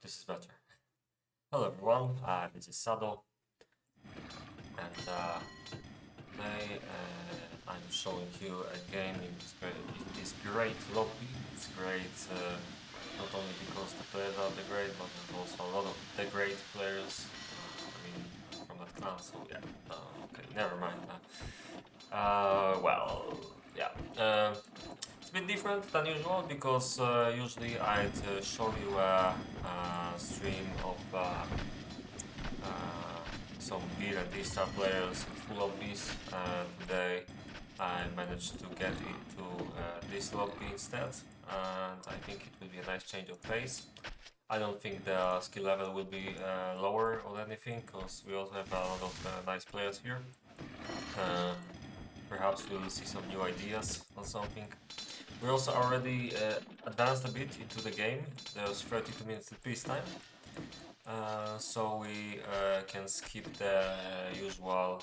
this is better. Hello everyone, this is Sado, and today I'm showing you a game in this great lobby. It's great not only because the players are the great, but there's also a lot of the great players. I mean, from that clan. So yeah, okay, never mind. Well, yeah. It's a bit different than usual because usually I'd show you a stream of some B and D star players full of these. Today I managed to get into this lobby instead, and I think it will be a nice change of pace. I don't think the skill level will be lower or anything, because we also have a lot of nice players here. Perhaps we will see some new ideas or something. We also already advanced a bit into the game. There's 32 minutes of peacetime, so we can skip the usual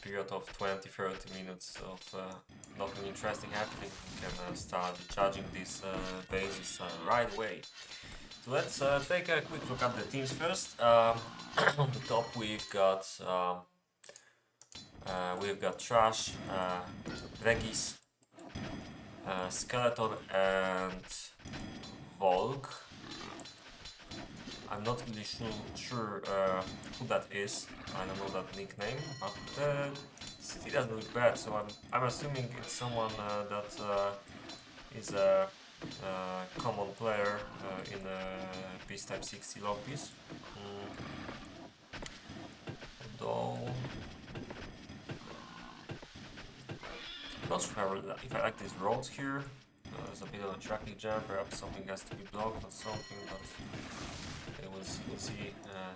period of 20-30 minutes of nothing interesting happening. We can start charging these bases right away. So let's take a quick look at the teams first. On the top we've got Trash, Regis, Skeleton and Volk. I'm not really sure who that is. I don't know that nickname, but the city doesn't look bad, so I'm assuming it's someone that is a common player in peacetime 60 lobbies. Though not sure if I like these roads here. There's a bit of a traffic jam, perhaps something has to be blocked or something, but we'll see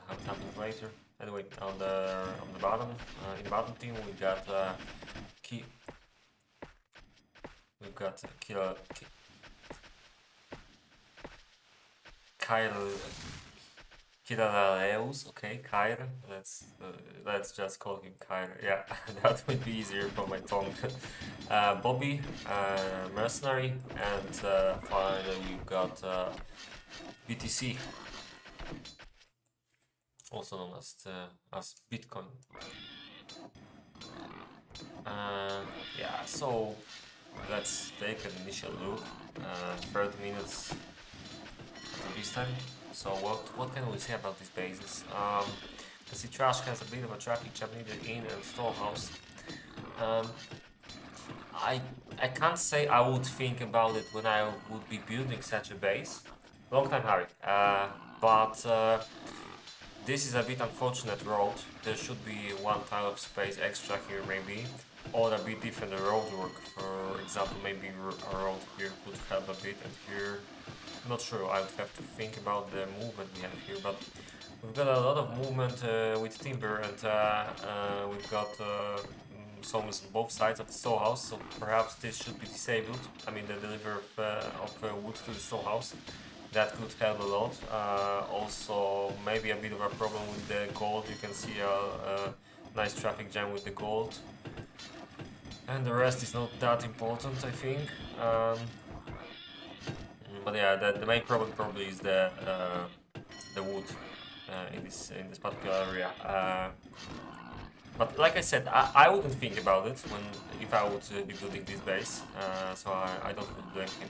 how it happens later. Anyway, on the bottom, in the bottom team, we got Kiraleus, okay, Kyr. Let's just call him Kyr. Yeah, that would be easier for my tongue. Bobby, Mercenary, and finally we've got BTC, also known as Bitcoin. Yeah, so let's take an initial look. 30 minutes this time. So what can we say about these bases? You see, Trash has a bit of a traffic jam needed in and storehouse. I can't say I would think about it when I would be building such a base. Long time, Harry. But this is a bit unfortunate road. There should be one tile of space extra here maybe, or a bit different road work. For example, maybe a road here could help a bit, and here, I'm not sure. I would have to think about the movement we have here, but we've got a lot of movement with timber, and we've got sawmills on both sides of the storehouse, so perhaps this should be disabled. I mean, the delivery of wood to the storehouse. That could help a lot. Also, maybe a bit of a problem with the gold. You can see a nice traffic jam with the gold. And the rest is not that important, I think. But yeah, the main problem probably is the wood in this particular area. But like I said, I wouldn't think about it if I would be building this base, so I don't blame him.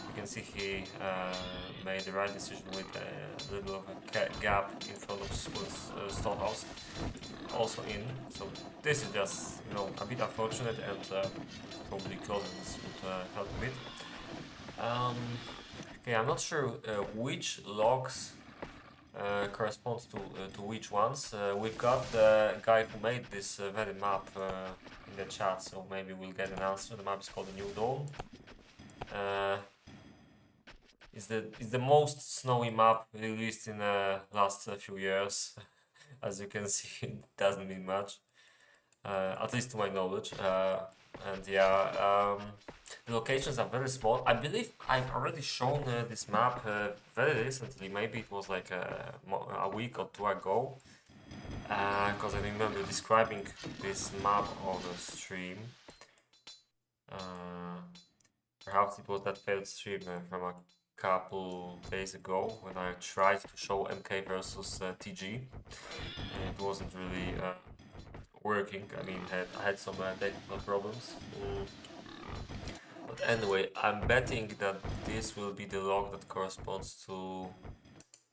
You can see he made the right decision with a little of a gap in front of storehouse, also in. So this is just, you know, a bit unfortunate, and probably closing this would help a bit. Okay, I'm not sure which logs corresponds to which ones. We've got the guy who made this very map in the chat, so maybe we'll get an answer. The map is called the New Dawn. It's the most snowy map released in the last few years. As you can see, it doesn't mean much, at least to my knowledge. And yeah, the locations are very small. I believe I've already shown this map very recently. Maybe it was like a week or two ago, because I remember describing this map on the stream. Perhaps it was that failed stream from a couple days ago when I tried to show MK versus TG. And it wasn't really working. I mean, I had some technical problems. But anyway, I'm betting that this will be the log that corresponds to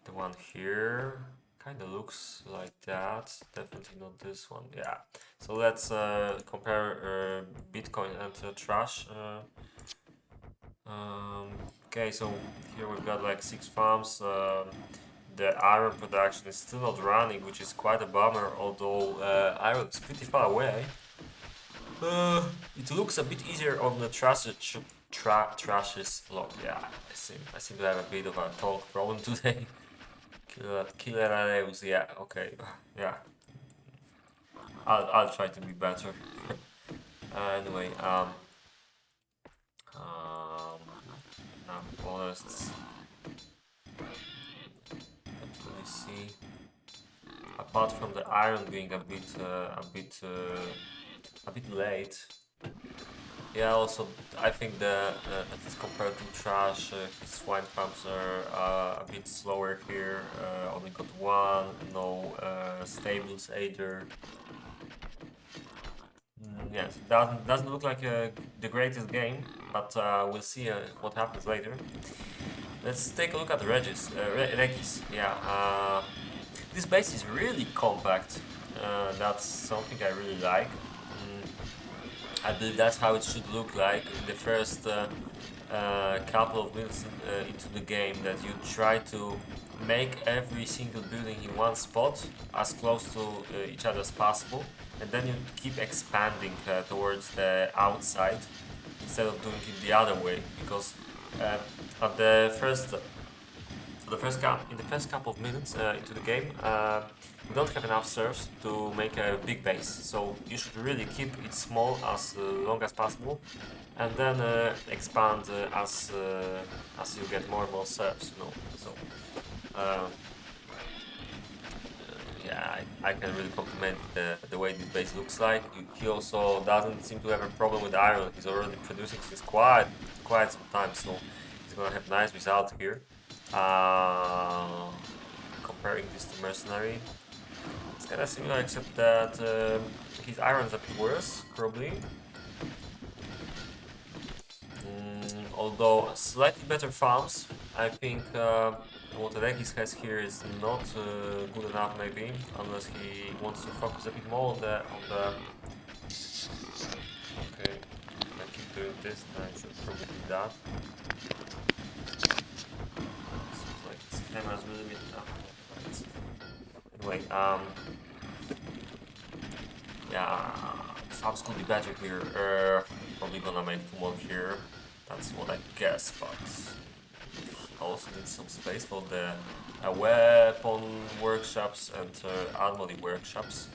the one here. Kind of looks like that. Definitely not this one. Yeah. So let's compare Bitcoin and Trash. Okay, so here we've got like 6 farms. The iron production is still not running, which is quite a bummer, although iron is pretty far away. It looks a bit easier on the Trash's log. Yeah, I seem to have a bit of a talk problem today. Killer Areus, yeah, okay, yeah. I'll try to be better. Anyway, now forests. Can't really see. Apart from the iron being a bit late. Yeah, also I think the at least compared to Trash, his swine farms are a bit slower here. Only got one, no stables either. Yes, doesn't look like the greatest game, but we'll see what happens later. Let's take a look at the Regis. Yeah, this base is really compact. That's something I really like. I believe that's how it should look like in the first couple of minutes into the game, that you try to make every single building in one spot as close to each other as possible, and then you keep expanding towards the outside instead of doing it the other way, because in the first couple of minutes into the game, we don't have enough serfs to make a big base, so you should really keep it small as long as possible, and then expand as you get more and more serfs, you know. So yeah, I can really compliment the way this base looks like. He also doesn't seem to have a problem with iron. He's already producing since quite some time, so he's gonna have nice result here. Comparing this to Mercenary, it's kind of similar, except that his iron is a bit worse, probably. Although slightly better farms. I think what Regis has here is not good enough, maybe, unless he wants to focus a bit more on the. Okay, if I keep doing this, then I should probably do that. Seems like this camera's really bit. Anyway, yeah, farms could be better here. Probably gonna make 2 more here. That's what I guess, but also need some space for the weapon workshops and armory workshops.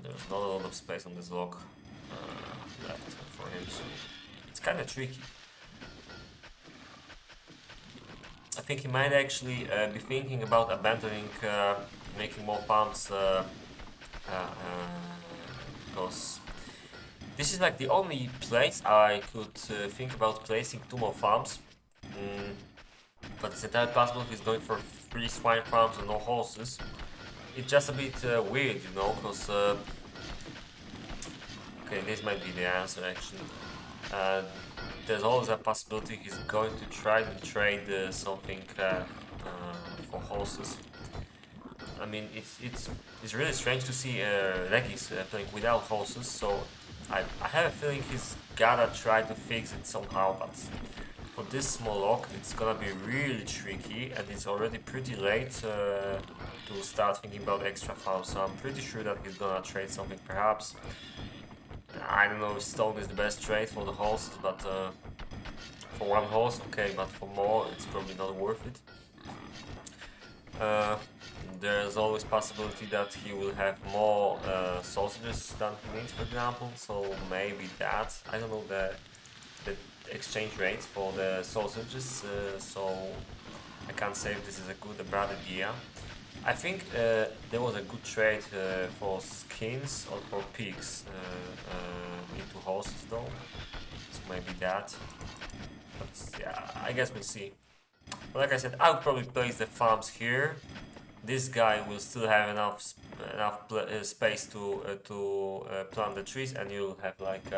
There's not a lot of space on this log left for him, so it's kind of tricky. I think he might actually be thinking about abandoning making more farms, because this is like the only place I could think about placing 2 more farms. But it's entirely possible he's going for 3 swine farms and no horses. It's just a bit weird, you know, because okay, this might be the answer actually. There's always a possibility he's going to try to trade something for horses. I mean, it's really strange to see Regis playing without horses, so I have a feeling he's gotta try to fix it somehow, but for this small log it's gonna be really tricky, and it's already pretty late to start thinking about extra farms, so I'm pretty sure that he's gonna trade something perhaps. I don't know if stone is the best trade for the horses, but for 1 horse, okay, but for more it's probably not worth it. There's always possibility that he will have more sausages than he needs, for example, so maybe that. I don't know the exchange rates for the sausages, so I can't say if this is a good or bad idea. I think there was a good trade for skins or for pigs into horses though, so maybe that. But yeah, I guess we'll see. But like I said, I would probably place the farms here. This guy will still have enough space to plant the trees, and you'll have like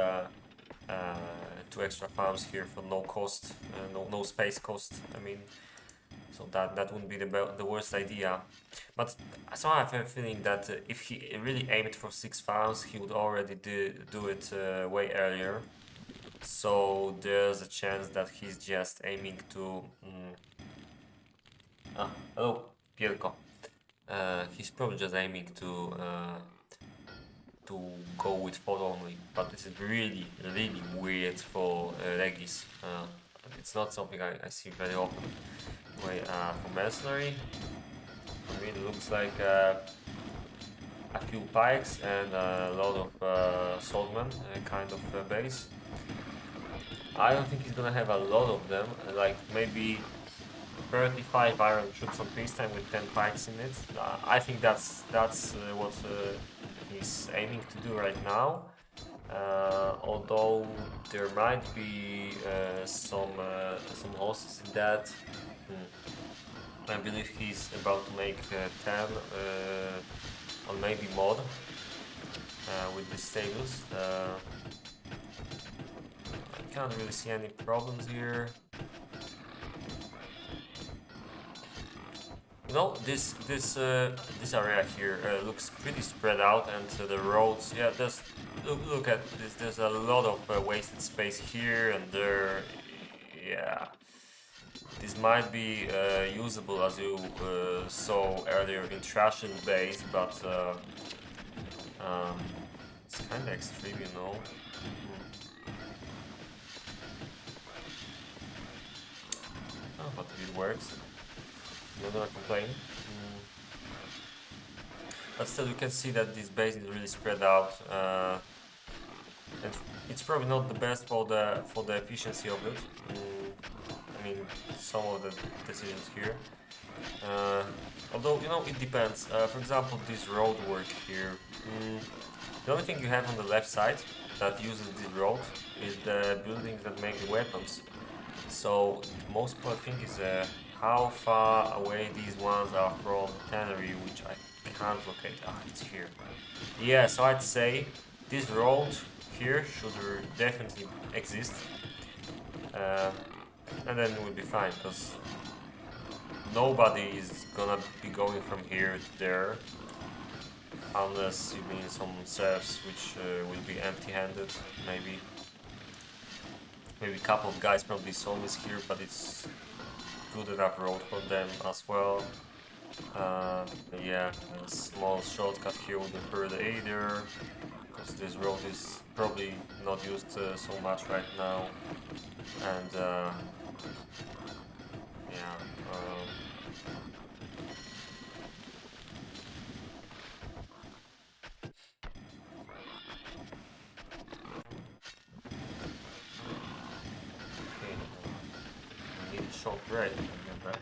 2 extra farms here for no cost, no space cost. I mean, so that wouldn't be the worst idea. But so I have a feeling that if he really aimed for 6 farms, he would already do it way earlier. So there's a chance that he's just aiming to. Hello, Pierko. He's probably just aiming to go with 4 only, but this is really, really weird for Regis. It's not something I see very often. Anyway, for Mercenary, for me it looks like a few pikes and a lot of swordmen kind of base. I don't think he's gonna have a lot of them, like maybe 35 iron troops on peacetime with 10 pikes in it. I think that's what he's aiming to do right now. Although there might be some horses in that. I believe he's about to make 10 or maybe more with the stables. I can't really see any problems here. You know, this area here looks pretty spread out, and the roads. Yeah, look at this. There's a lot of wasted space here and there. Yeah, this might be usable, as you saw earlier in Trash's base, but it's kind of extreme, you know. Oh, but it works. I'm not gonna complain. But still, you can see that this base is really spread out, and it's probably not the best for the efficiency of it. I mean, some of the decisions here. Although, you know, it depends. For example, this road work here. The only thing you have on the left side that uses this road is the buildings that make the weapons. So the most important thing is how far away these ones are from tannery, which I can't locate. It's here. Yeah, so I'd say this road here should definitely exist. And then it will be fine, because nobody is gonna be going from here to there, unless you mean some serfs which will be empty-handed, maybe. Maybe a couple of guys probably zombies here, but it's good enough road for them as well. Yeah, a small shortcut here would be hurt either, because this road is probably not used so much right now. And yeah. Okay, I need a short break. Get back.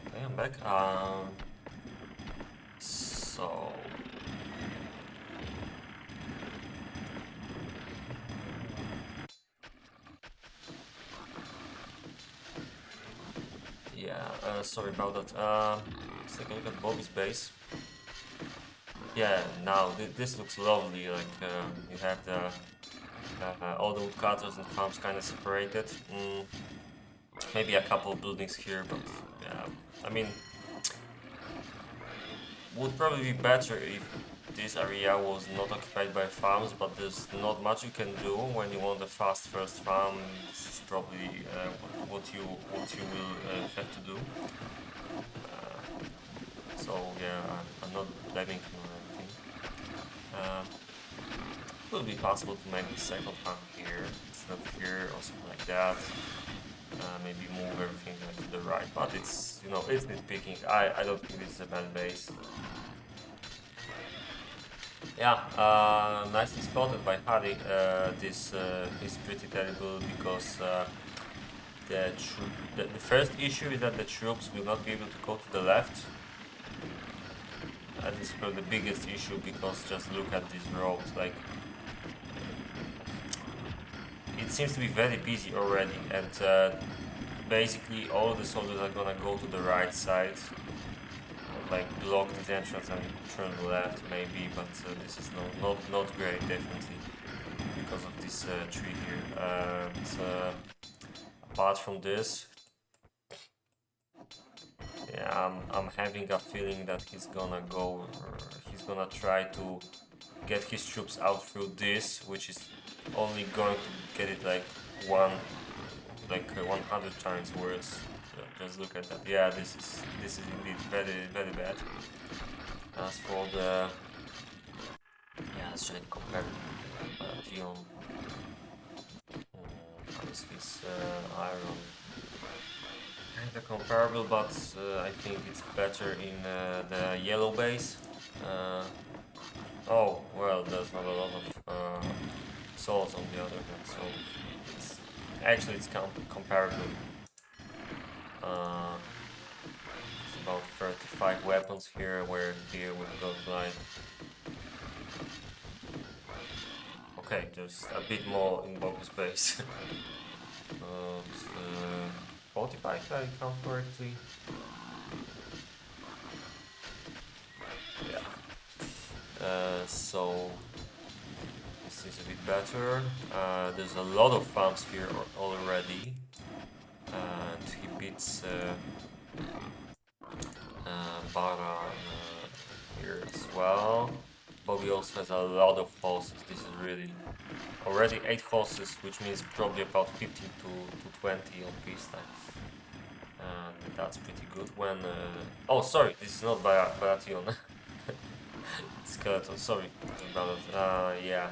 Okay, I'm back. So yeah, sorry about that. Let's take a look at Bobby's base. Yeah, now this looks lovely. Like you have the All the woodcutters and farms kind of separated. Maybe a couple of buildings here, but yeah, I mean, would probably be better if this area was not occupied by farms, but there's not much you can do when you want a fast first farm. This is probably what you will have to do. So yeah, I'm not blaming him or anything. It would be possible to make the second farm here instead of here or something like that. Maybe move everything to the right, but it's, you know, it's nitpicking. I don't think this is a bad base. Yeah, nicely spotted by Harry. This is pretty terrible because the first issue is that the troops will not be able to go to the left. That is probably the biggest issue, because just look at this road, like it seems to be very busy already, and basically all the soldiers are gonna go to the right side, like block this entrance and turn left maybe, but this is not great, definitely, because of this tree here. Apart from this, yeah, I'm having a feeling that he's gonna try to get his troops out through this, which is only going to get it like 100 times worse. Just look at that. Yeah, this is indeed very bad. As for the, yeah, let's try to compare Dion. How is his iron? Kind of comparable, but I think it's better in the yellow base. Oh well, there's not a lot of souls on the other hand, so it's comparable. It's about 35 weapons here, where here we've got like, okay, there's a bit more in Bogus base. 45 if I count correctly. Yeah. So this is a bit better. There's a lot of farms here already, and he beats Bara here as well. Bobby also has a lot of horses. This is really already 8 horses, which means probably about 15 to 20 on peacetime. And that's pretty good when... oh, sorry, this is not Baratheon. It's Skeleton, sorry about it. Yeah.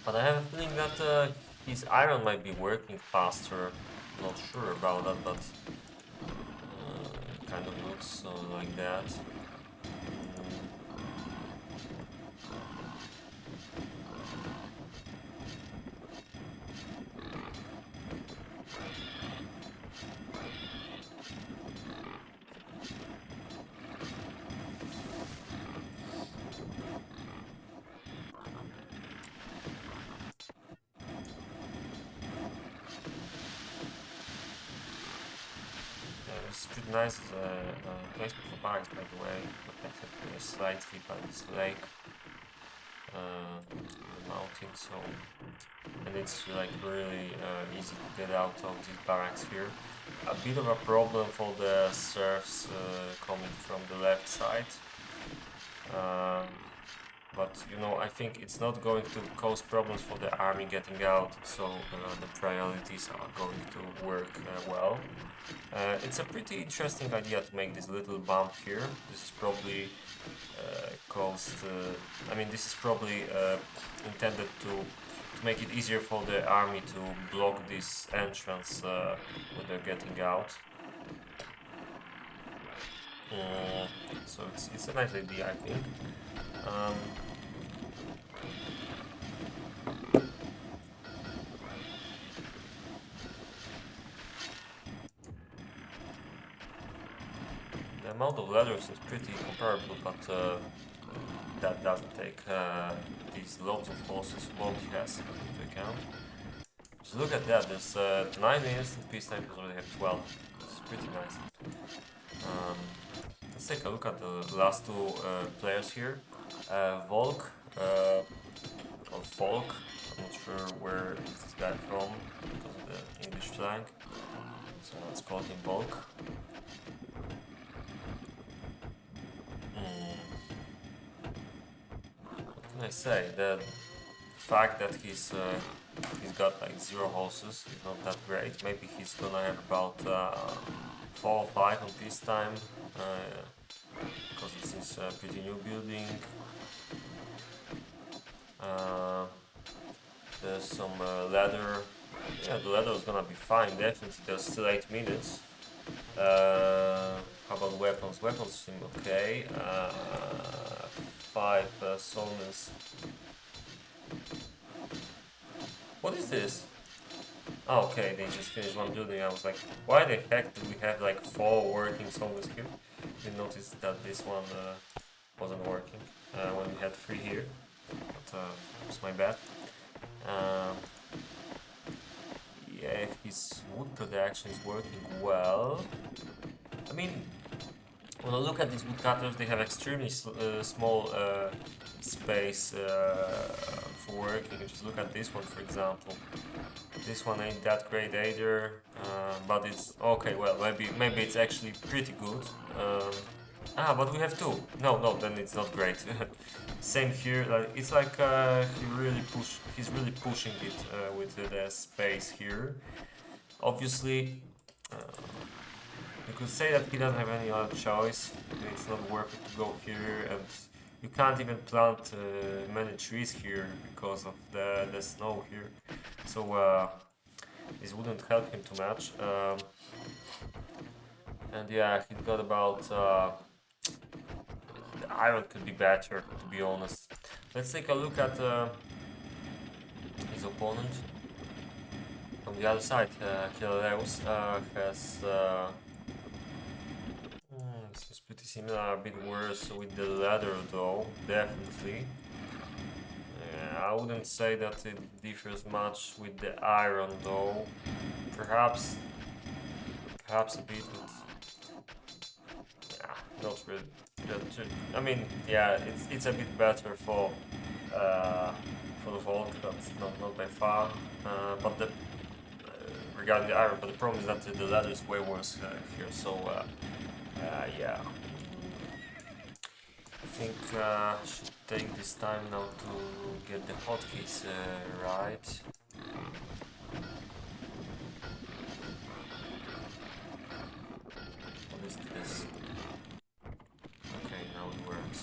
But I have a feeling that his iron might be working faster. Not sure about that, but it kind of looks like that. It's pretty nice placement for barracks, by the way, protected slightly by this lake, the mountain, so, and it's like really easy to get out of these barracks here. A bit of a problem for the serfs coming from the left side, but you know, I think it's not going to cause problems for the army getting out, so the priorities are going to work well. It's a pretty interesting idea to make this little bump here. This is probably this is probably intended to make it easier for the army to block this entrance when they're getting out. So it's a nice idea, I think. The amount of letters is pretty comparable, but that doesn't take these loads of horses Bobby has into account. Just look at that, there's 9 minutes in peacetime, because we already have 12. It's pretty nice. Let's take a look at the last two players here. Volk, or Volk, I'm not sure where is this guy from because of the English slang. So let's call him Volk. What can I say? The fact that he's got like 0 horses is not that great. Maybe he's gonna have about 4 or 5 on this time, because it seems a pretty new building. There's some ladder. Yeah, the ladder is gonna be fine, definitely. There's still 8 minutes. How about weapons? Weapons seem okay. 5 soldiers. What is this? Oh, okay, they just finished one building. I was like, why the heck do we have like 4 working soldiers here? Didn't notice that this one wasn't working when we had 3 here. But it's my bad. Yeah, if his wood production is working well. I mean, when I look at these woodcutters, they have extremely small space for working. Just look at this one, for example. This one ain't that great either, but it's okay. Well, maybe it's actually pretty good. But we have 2. No, then it's not great. Same here. It's like he's really pushing it with the space here. Obviously, you could say that he doesn't have any other choice. It's not worth it to go here, and you can't even plant many trees here because of the snow here. So this wouldn't help him too much. And yeah, he's got about the iron could be better, to be honest. Let's take a look at his opponent. On the other side, Kilareus has seems pretty similar, a bit worse with the leather though, definitely. I wouldn't say that it differs much with the iron though. Perhaps a bit, but not really. I mean, yeah, it's a bit better for the Volk, but not by far. But the regarding the iron, but the problem is that the leather is way worse here. So yeah, I think I should take this time now to get the hotkeys right. What is this? Okay, now it works.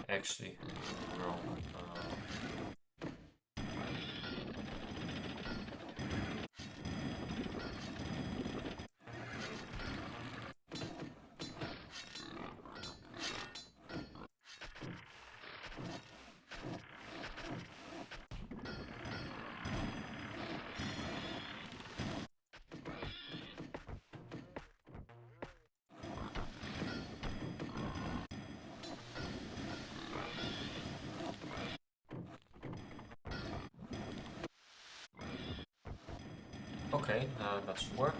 Actually, wrong. Okay, that should work.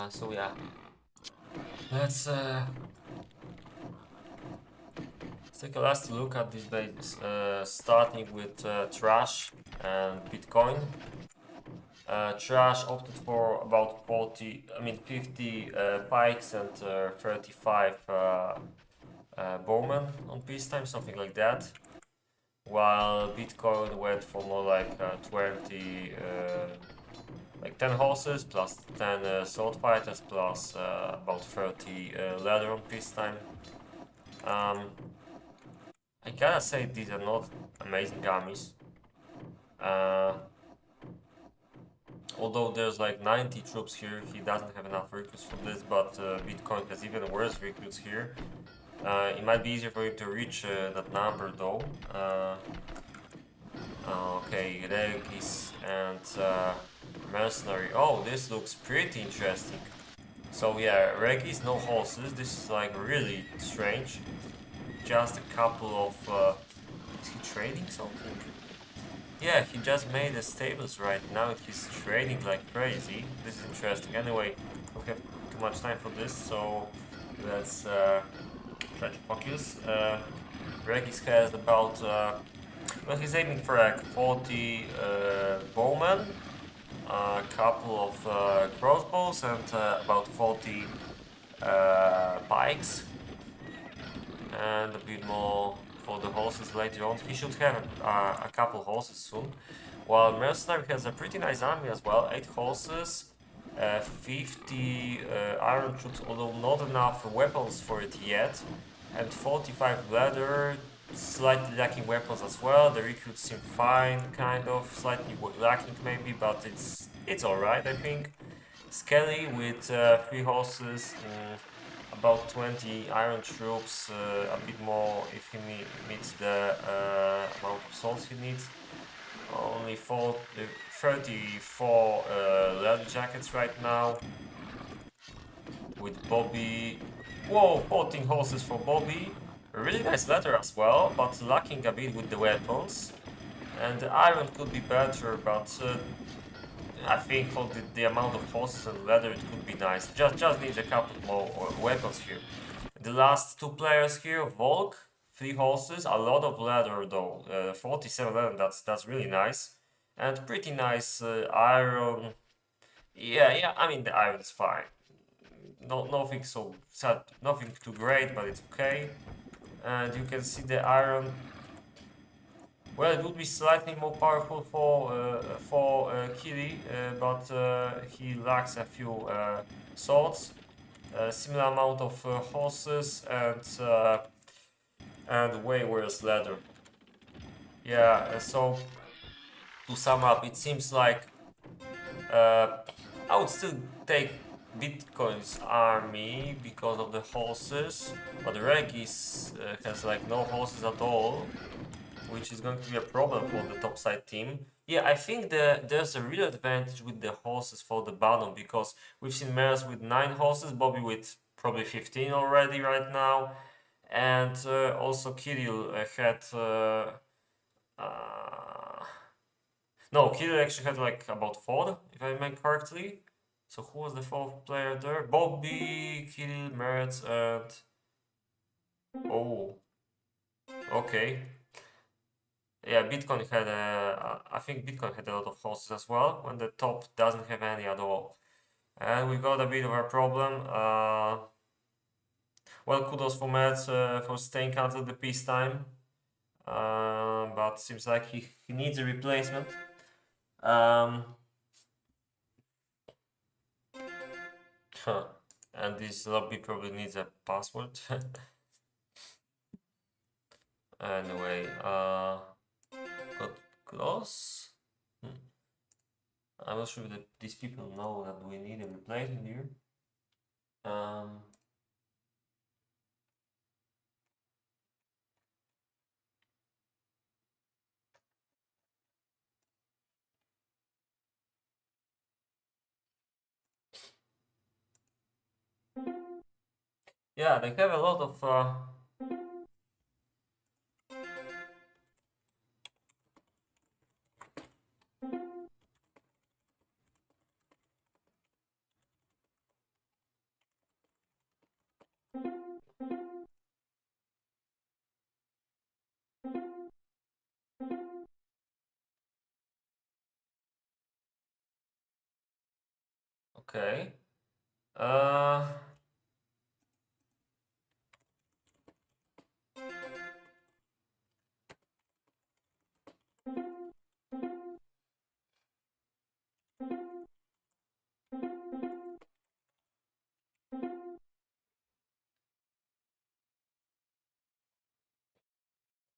So yeah, let's take a last look at these bases. Starting with Trash and Bitcoin. Trash opted for about 50 pikes and 35 bowmen on peacetime, something like that. While Bitcoin went for more like 20. Like 10 horses plus 10 sword fighters plus about 30 leather on peacetime. I gotta say these are not amazing armies. Although there's like 90 troops here, he doesn't have enough recruits for this, but Bitcoin has even worse recruits here. It might be easier for him to reach that number though. Okay, Regis and Mercenary. Oh, this looks pretty interesting. So yeah, Regis, no horses. This is like really strange. Just a couple of Is he trading something? Yeah, he just made the stables right now and he's trading like crazy. This is interesting. Anyway, we don't have too much time for this, so let's try to focus. Regis has about, well, he's aiming for like 40 bowmen, a couple of crossbows, and about 40 pikes, and a bit more for the horses later on. He should have a couple horses soon. While Mercenary has a pretty nice army as well, 8 horses, 50 iron troops, although not enough weapons for it yet, and 45 leather, slightly lacking weapons as well. The recruits seem fine, kind of, slightly lacking maybe, but it's alright, I think. Skelly with 3 horses, about 20 iron troops, a bit more if he meets the amount of souls he needs. Only 34 leather jackets right now. With Bobby. Whoa, 14 horses for Bobby. A really nice leather as well, but lacking a bit with the weapons. And the iron could be better, but I think for the amount of horses and leather it could be nice. Just needs a couple more weapons here. The last 2 players here, Volk, 3 horses, a lot of leather though, 47 leather, that's really nice. And pretty nice iron. Yeah, I mean the iron's fine. Nothing so sad, nothing too great, but it's okay. And you can see the iron. Well, it would be slightly more powerful for Kiri, but he lacks a few swords, a similar amount of horses, and way worse leather. Yeah, so to sum up, it seems like I would still take Bitcoin's army because of the horses, but Regis has like no horses at all, which is going to be a problem for the topside team. Yeah, I think there's a real advantage with the horses for the bottom because we've seen Mares with 9 horses, Bobby with probably 15 already right now, and also Kirill had uh, no, Kirill actually had like about 4, if I remember correctly. So who was the 4th player there? Bobby, Kirill, Mertz, and oh, okay. Yeah, Bitcoin had I think Bitcoin had a lot of horses as well, when the top doesn't have any at all. And we got a bit of a problem. Well, kudos for Mertz for staying until the peacetime. But seems like he needs a replacement. Um, huh. And this lobby probably needs a password. Anyway, got close. I'm not sure that these people know that we need a replacement here. Um, yeah, they have a lot of. Okay. Uh,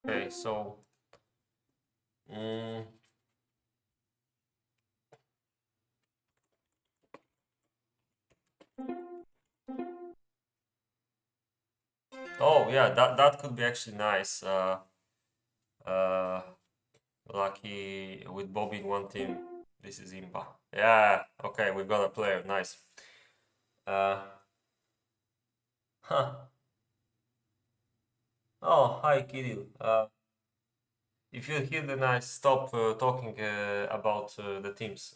okay, so. Mm, oh yeah, that could be actually nice. Uh, Lucky with Bobby in one team. This is Imba. Yeah. Okay, we've got a player. Nice. Uh, huh. Oh, hi, Kirill. If you hear, then I stop talking about the teams.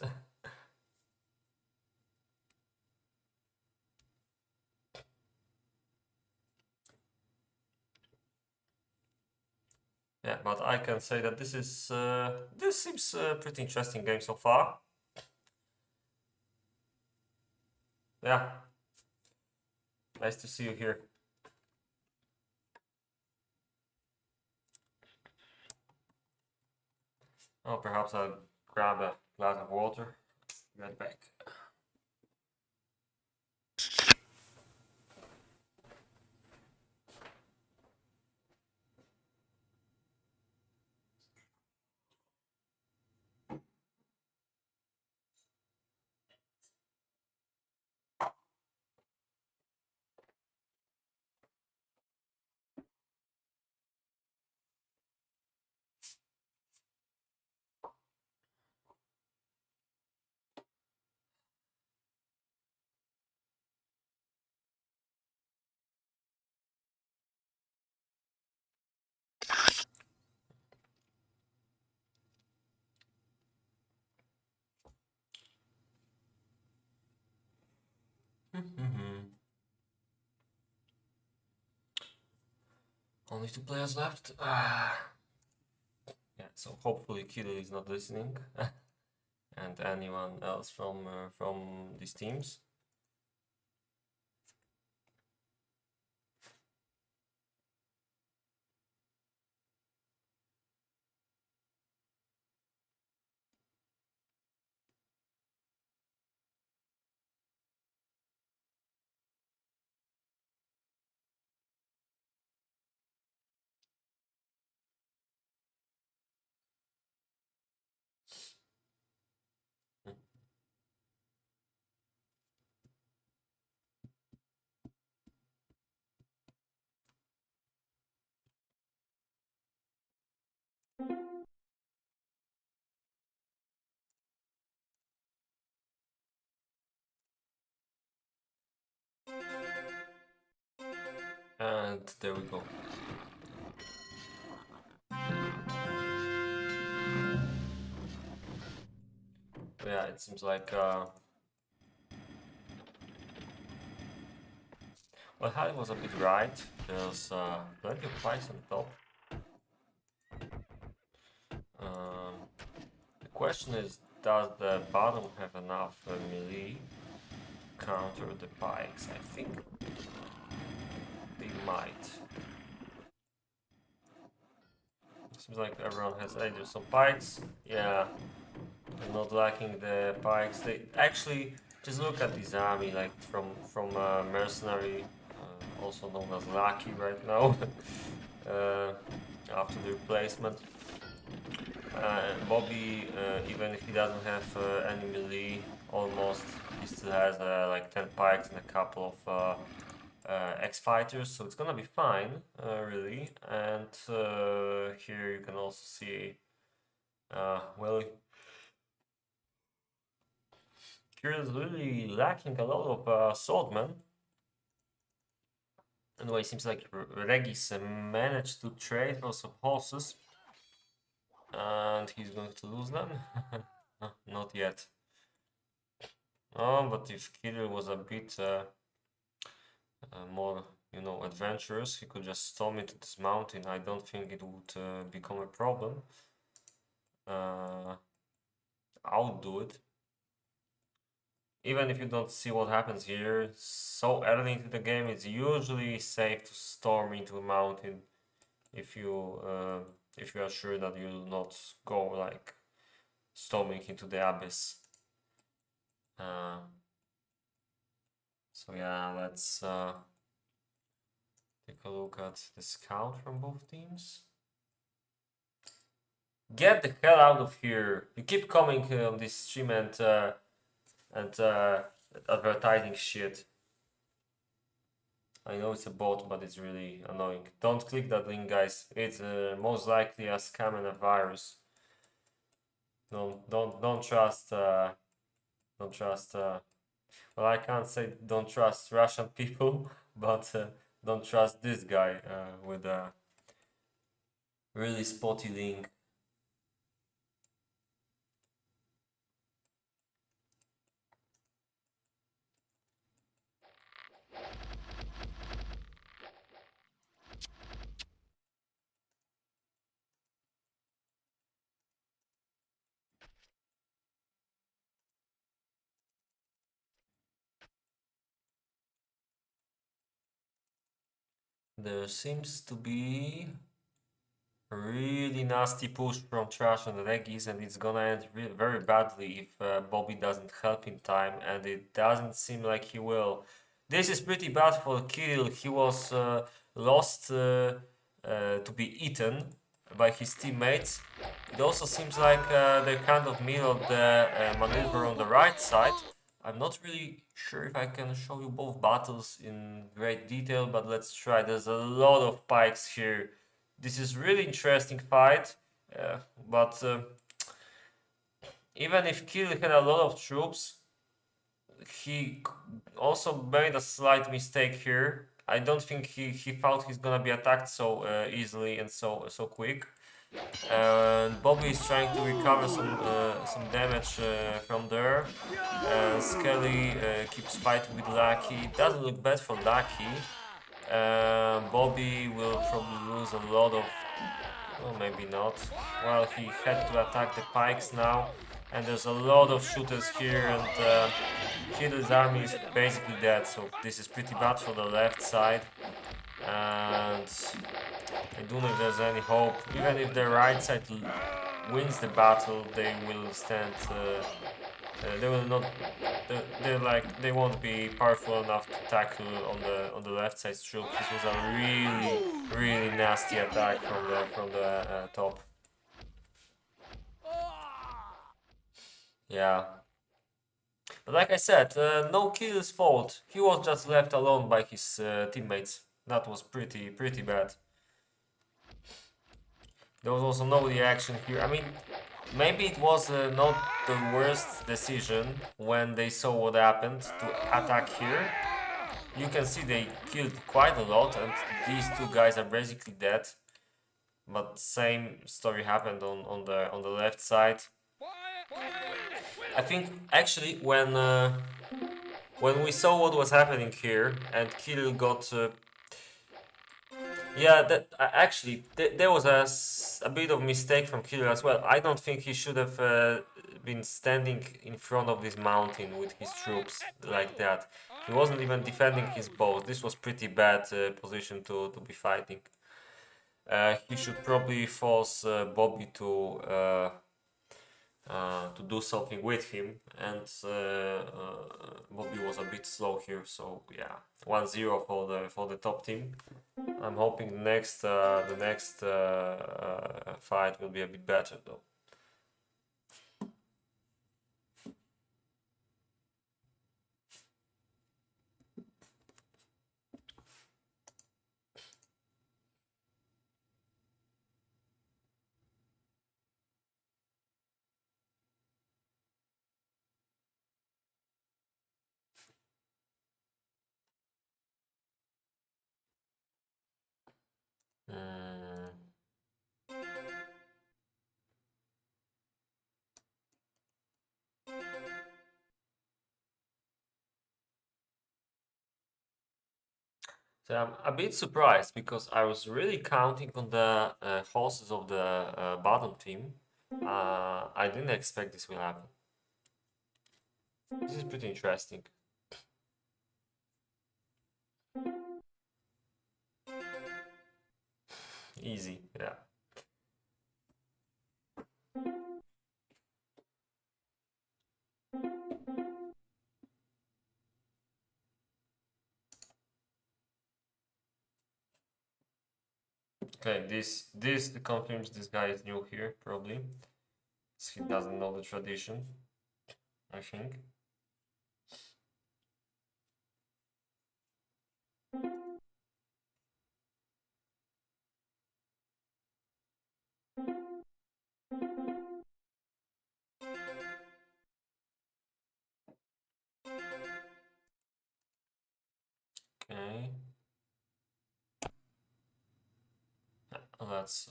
Yeah, but I can say that this seems a pretty interesting game so far. Yeah, nice to see you here. Oh, perhaps I'll grab a glass of water. Right back. Only 2 players left. Yeah, so hopefully Kirill is not listening, and anyone else from these teams. And there we go. Yeah, it seems like well, Harry was a bit right. There's plenty of pikes on top. The question is, does the bottom have enough melee to counter the pikes? I think they might. Seems like everyone has either some pikes. Yeah, they're not lacking the pikes. They actually just look at this army, like from mercenary, also known as Lucky right now. After the replacement. Bobby, even if he doesn't have any melee, almost, he still has like 10 pikes and a couple of X-Fighters, so it's gonna be fine, really. And here you can also see, well, here is really lacking a lot of swordmen. Anyway, it seems like Regis managed to trade for some horses, and he's going to lose them. Not yet. Oh, but if Kirill was a bit more, adventurous, he could just storm into this mountain. I don't think it would become a problem. I would do it. Even if you don't see what happens here, so early into the game, it's usually safe to storm into a mountain if you are sure that you'll not go like storming into the abyss. So yeah, let's take a look at the scout from both teams. Get the hell out of here! You keep coming on this stream and advertising shit. I know it's a bot, but it's really annoying. Don't click that link, guys. It's most likely a scam and a virus. Don't trust. Don't trust. Well, I can't say don't trust Russian people, but don't trust this guy with a really spotty link. There seems to be a really nasty push from Trash and Regis, and it's gonna end very badly if Bobby doesn't help in time, and it doesn't seem like he will. This is pretty bad for Kirill. He was lost to be eaten by his teammates. It also seems like they kind of mirrored the maneuver on the right side. I'm not really sure if I can show you both battles in great detail, but let's try. There's a lot of pikes here. This is really interesting fight, but even if Kirill had a lot of troops, he also made a slight mistake here. I don't think he thought he's gonna be attacked so easily and so quick. And Bobby is trying to recover some damage from there. Skelly keeps fighting with Lucky. It doesn't look bad for Lucky. Bobby will probably lose a lot of... Well, maybe not. Well, he had to attack the pikes now. And there's a lot of shooters here, and Hitler's army is basically dead. So this is pretty bad for the left side. And I don't know if there's any hope. Even if the right side wins the battle, they will stand. They will not. They won't be powerful enough to tackle on the left side troops. This was a really nasty attack from the top. Yeah. But like I said, no Kill's fault. He was just left alone by his teammates. That was pretty bad. There was also no reaction here. I mean, maybe it was not the worst decision when they saw what happened to attack here. You can see they killed quite a lot, and these two guys are basically dead. But same story happened on the left side. I think actually when we saw what was happening here and Kirill got yeah, that actually there was a bit of mistake from Kirill as well. I don't think he should have been standing in front of this mountain with his troops like that. He wasn't even defending his bows. This was pretty bad position to be fighting. He should probably force Bobby to do something with him, and Bobby was a bit slow here, so yeah, 1-0 for the top team. I'm hoping the next fight will be a bit better though. Mm. So I'm a bit surprised because I was really counting on the horses of the bottom team. I didn't expect this will happen. This is pretty interesting. Easy, yeah. Okay, this confirms this guy is new here, probably. He doesn't know the tradition, I think. Okay. Let's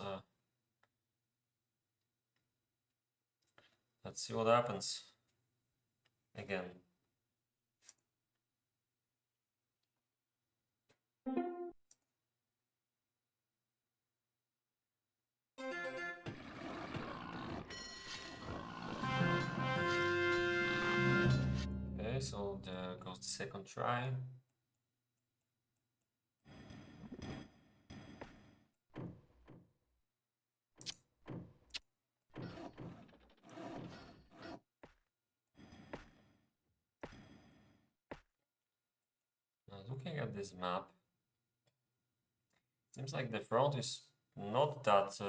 let's see what happens again. Okay, so there goes the second try. looking at this map, seems like the front is not that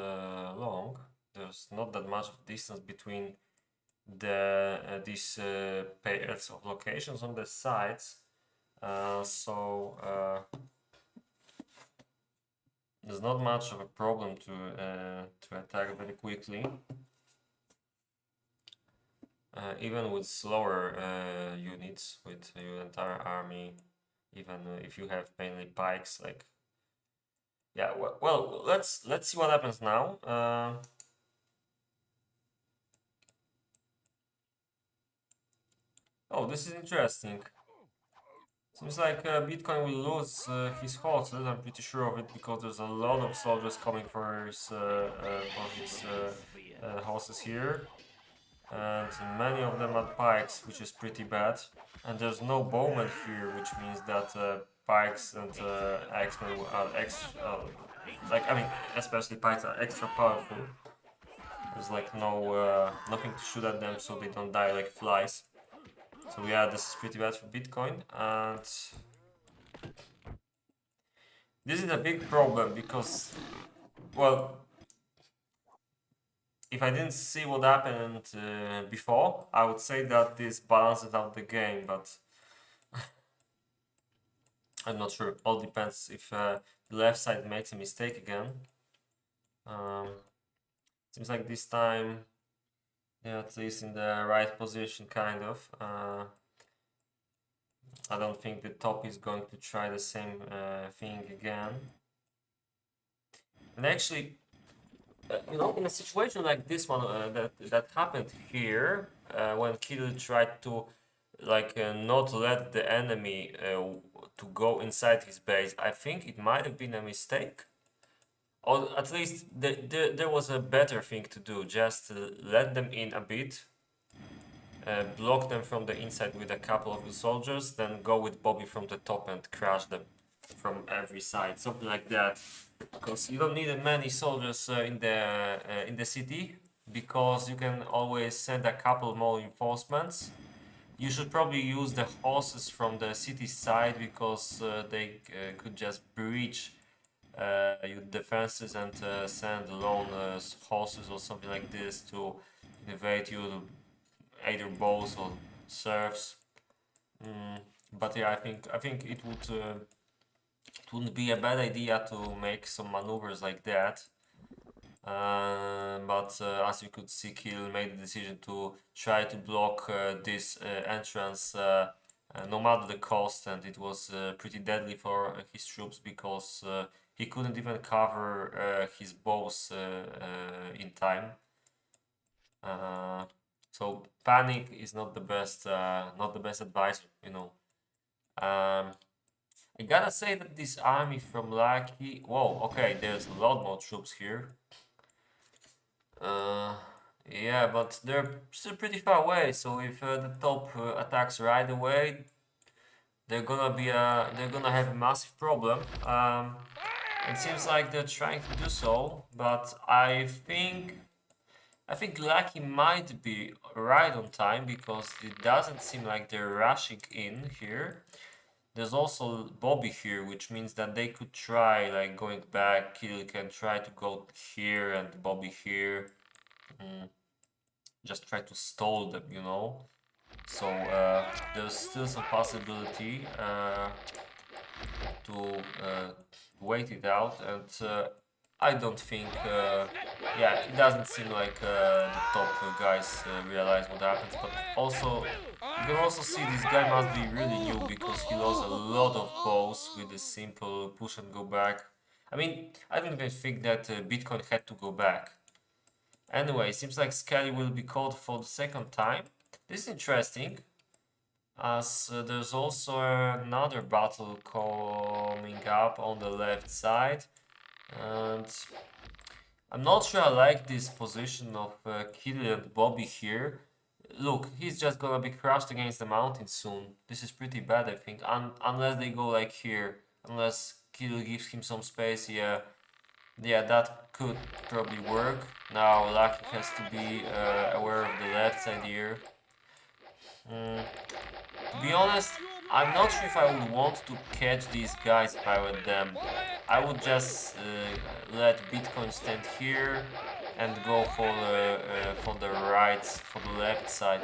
long. There's not that much of distance between these pairs of locations on the sides. So there's not much of a problem to attack very quickly. Even with slower units, with your entire army, even if you have mainly pikes, like yeah. Well, let's see what happens now. Oh, this is interesting. Seems like Bitcoin will lose his horses. I'm pretty sure of it because there's a lot of soldiers coming for his horses here, and many of them are pikes, which is pretty bad. And there's no bowmen here, which means that pikes and axemen are extra, like I mean, especially pikes are extra powerful. There's like no nothing to shoot at them, so they don't die like flies. So yeah, this is pretty bad for Bitcoin, and this is a big problem because, well, if I didn't see what happened before, I would say that this balances out the game, but I'm not sure. All depends if the left side makes a mistake again. Seems like this time, yeah, at least in the right position, kind of. I don't think the top is going to try the same thing again. And actually, you know, in a situation like this one that happened here, when Kirill tried to like not let the enemy to go inside his base, I think it might have been a mistake. Or at least there was a better thing to do, just let them in a bit, block them from the inside with a couple of the soldiers, then go with Bobby from the top and crush them from every side, something like that. Because you don't need many soldiers in the city, because you can always send a couple more reinforcements. You should probably use the horses from the city side, because they could just breach your defenses and send lone horses or something like this to invade you, either bows or serfs. But yeah, I think it wouldn't be a bad idea to make some maneuvers like that. But as you could see, Kill made the decision to try to block this entrance no matter the cost, and it was pretty deadly for his troops, because he couldn't even cover his bows in time. So panic is not the best advisor, you know. I gotta say that this army from Lucky, whoa, okay, there's a lot more troops here. Yeah, but they're still pretty far away. So if the top attacks right away, they're gonna have a massive problem. It seems like they're trying to do so, but I think Lucky might be right on time, because it doesn't seem like they're rushing in here. There's also Bobby here, which means that they could try like going back. Kirill can try to go here and Bobby here. Just try to stall them, you know. So there's still some possibility to wait it out, and I don't think, yeah, it doesn't seem like the top guys realize what happens. But also, you can also see this guy must be really new, because he lost a lot of bows with the simple push and go back. I mean, I don't even think that Bitcoin had to go back. Anyway, seems like Skelly will be called for the second time. This is interesting, as there's also another battle coming up on the left side, and I'm not sure I like this position of Kirill and Bobby here. Look, he's just gonna be crushed against the mountain soon. This is pretty bad, I think, unless they go like here. Unless Kirill gives him some space, yeah. Yeah, that could probably work. Now Lucky has to be aware of the left side here. To be honest, I'm not sure if I would want to catch these guys if I were them. I would just let Bitcoin stand here and go for the right, for the left side.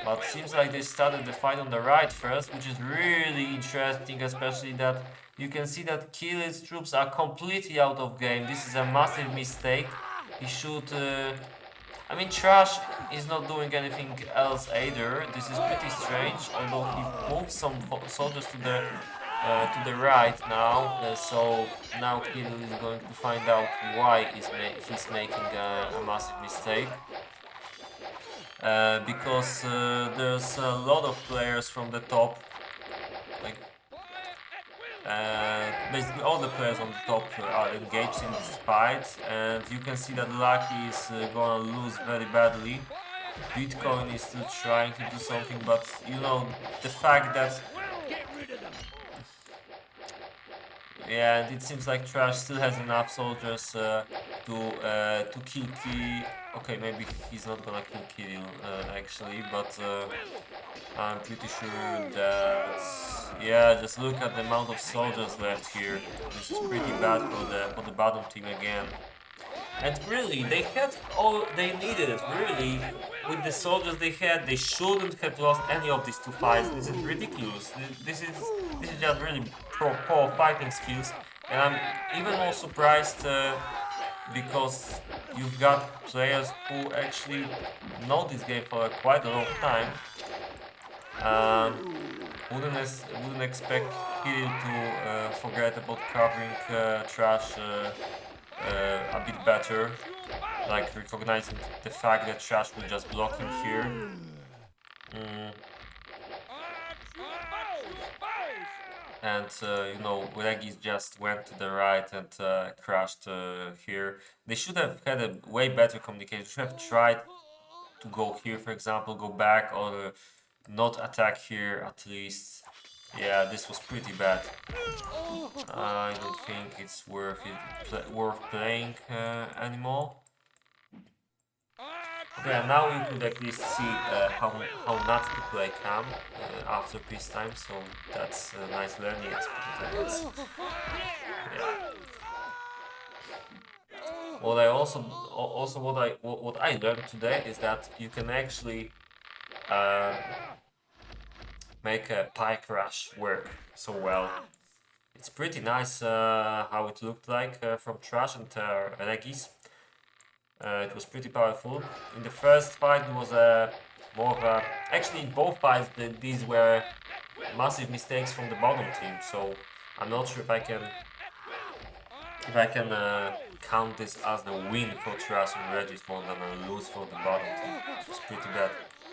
But seems like they started the fight on the right first, which is really interesting, especially that you can see that Kill's troops are completely out of game. This is a massive mistake. He should... I mean, Trash is not doing anything else either. This is pretty strange, although he moves some soldiers to the right now. So now Kirill is going to find out why he's making a massive mistake. Because there's a lot of players from the top, like basically all the players on the top are engaged in this fight, and you can see that Lucky is gonna lose very badly. Bitcoin is still trying to do something, but you know, the fact that yeah, and it seems like Trash still has enough soldiers to kill Kirill. Okay, maybe he's not gonna kill Kirill actually, but I'm pretty sure that yeah, just look at the amount of soldiers left here. This is pretty bad for the bottom team again. And really, they had all they needed. Really, with the soldiers they had, they shouldn't have lost any of these two fights. This is ridiculous. This is just really poor fighting skills, and I'm even more surprised because you've got players who actually know this game for quite a long time. Wouldn't expect Kirill to forget about covering Trash a bit better, like recognizing the fact that Trash will just block him here. And you know, Regis just went to the right and crashed here. They should have had a way better communication. Should have tried to go here, for example, go back, or not attack here at least. Yeah, this was pretty bad. I don't think it's worth playing anymore. Okay, and now we could at least see how not to play KaM after peacetime, so that's a nice learning experience, I guess. Yeah. What I also what I learned today is that you can actually make a pike rush work so well. It's pretty nice how it looked like from Trash and Regis. It was pretty powerful. In the first fight, it was more of a... Actually, in both fights, these were massive mistakes from the bottom team. So I'm not sure if I can count this as the win for Trash and Regis more than a lose for the bottom team. It was pretty bad.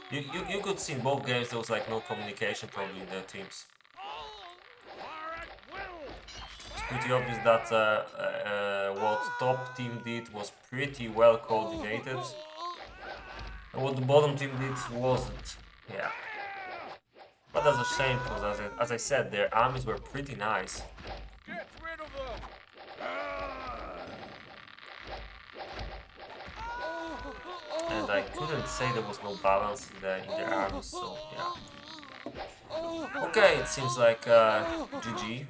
You could see in both games there was like no communication probably in their teams. It's pretty obvious that what top team did was pretty well coordinated, and what the bottom team did wasn't. Yeah, but that's a shame because as I said, their armies were pretty nice. And I couldn't say there was no balance in their armies, so yeah. Okay, it seems like GG.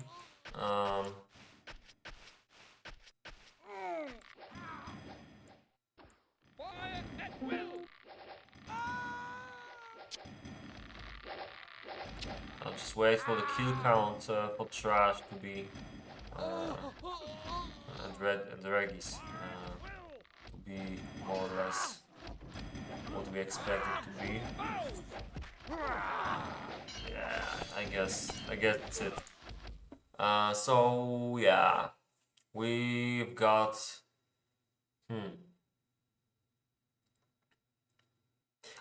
I'll just wait for the kill count for Trash to be and Regis to be more or less what we expect it to be. Yeah, I guess that's it. So yeah, we've got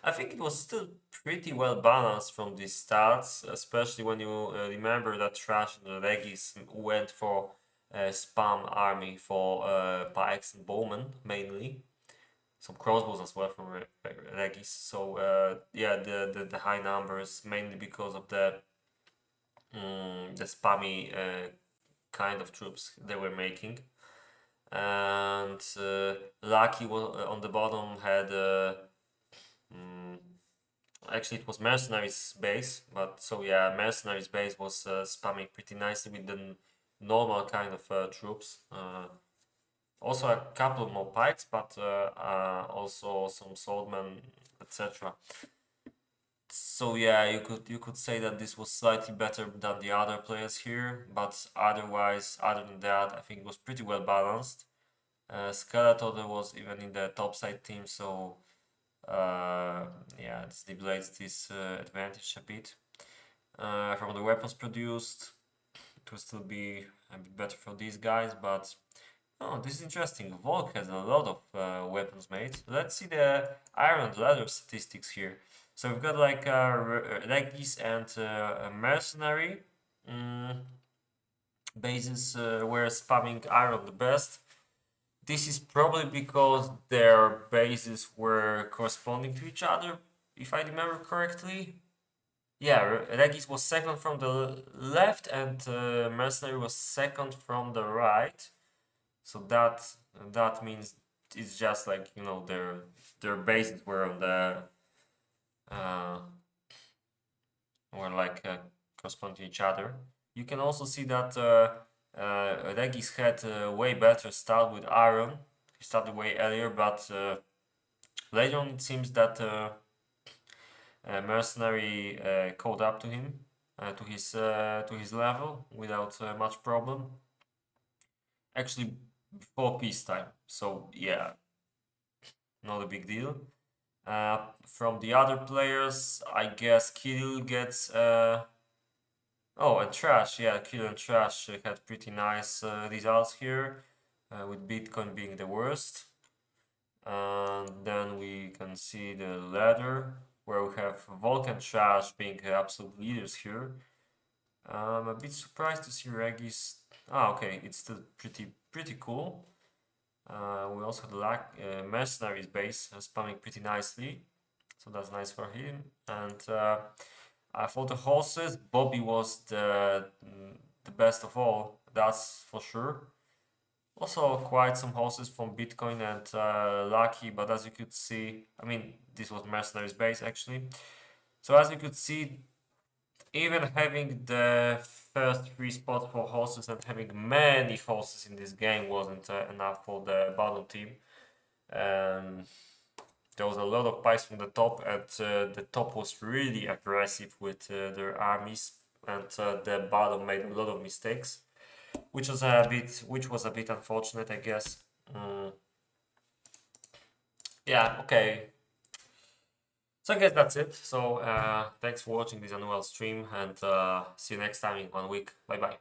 I think it was still pretty well balanced from these stats, especially when you remember that Trash and Regis went for spam army for pikes and bowmen mainly. Some crossbows as well from Regis. So yeah, the high numbers mainly because of the spammy kind of troops they were making. And Lucky on the bottom had Actually, it was Mercenaries base, but so yeah, Mercenaries base was spamming pretty nicely with the normal kind of troops. Also a couple more pikes, but also some swordmen, etc. So yeah, you could say that this was slightly better than the other players here, but otherwise, other than that, I think it was pretty well balanced. Skeletor was even in the top side team, so yeah, this deblades this advantage a bit. From the weapons produced, it will still be a bit better for these guys, but oh, this is interesting. Volk has a lot of weapons made. Let's see the iron leather statistics here. So we've got like Regis and a mercenary bases were spamming iron the best. This is probably because their bases were corresponding to each other, if I remember correctly. Yeah, Regis was second from the left and mercenary was second from the right. So that means it's just like, you know, their bases were on the uh, were like correspond to each other. You can also see that Regis had a way better start with Iron. He started way earlier, but later on it seems that Mercenary caught up to him, to his level without much problem. Actually, before peacetime. So yeah, not a big deal. From the other players, I guess Kirill gets. Oh, and Trash. Yeah, Kirill and Trash had pretty nice results here, with Bitcoin being the worst. And then we can see the ladder, where we have Volk and Trash being absolute leaders here. I'm a bit surprised to see Regis. Ah, okay, it's still pretty cool. We also had Mercenaries base spamming pretty nicely, so that's nice for him. And for the horses, Bobby was the best of all, that's for sure. Also, quite some horses from Bitcoin and Lucky, but as you could see, I mean, this was Mercenaries base actually. So as you could see, even having the first three spots for horses and having many horses in this game wasn't enough for the bottom team. There was a lot of pikes from the top, and the top was really aggressive with their armies, and the bottom made a lot of mistakes, which was a bit unfortunate, I guess. Yeah, okay. So I guess that's it. So thanks for watching this annual stream, and see you next time in 1 week. Bye bye.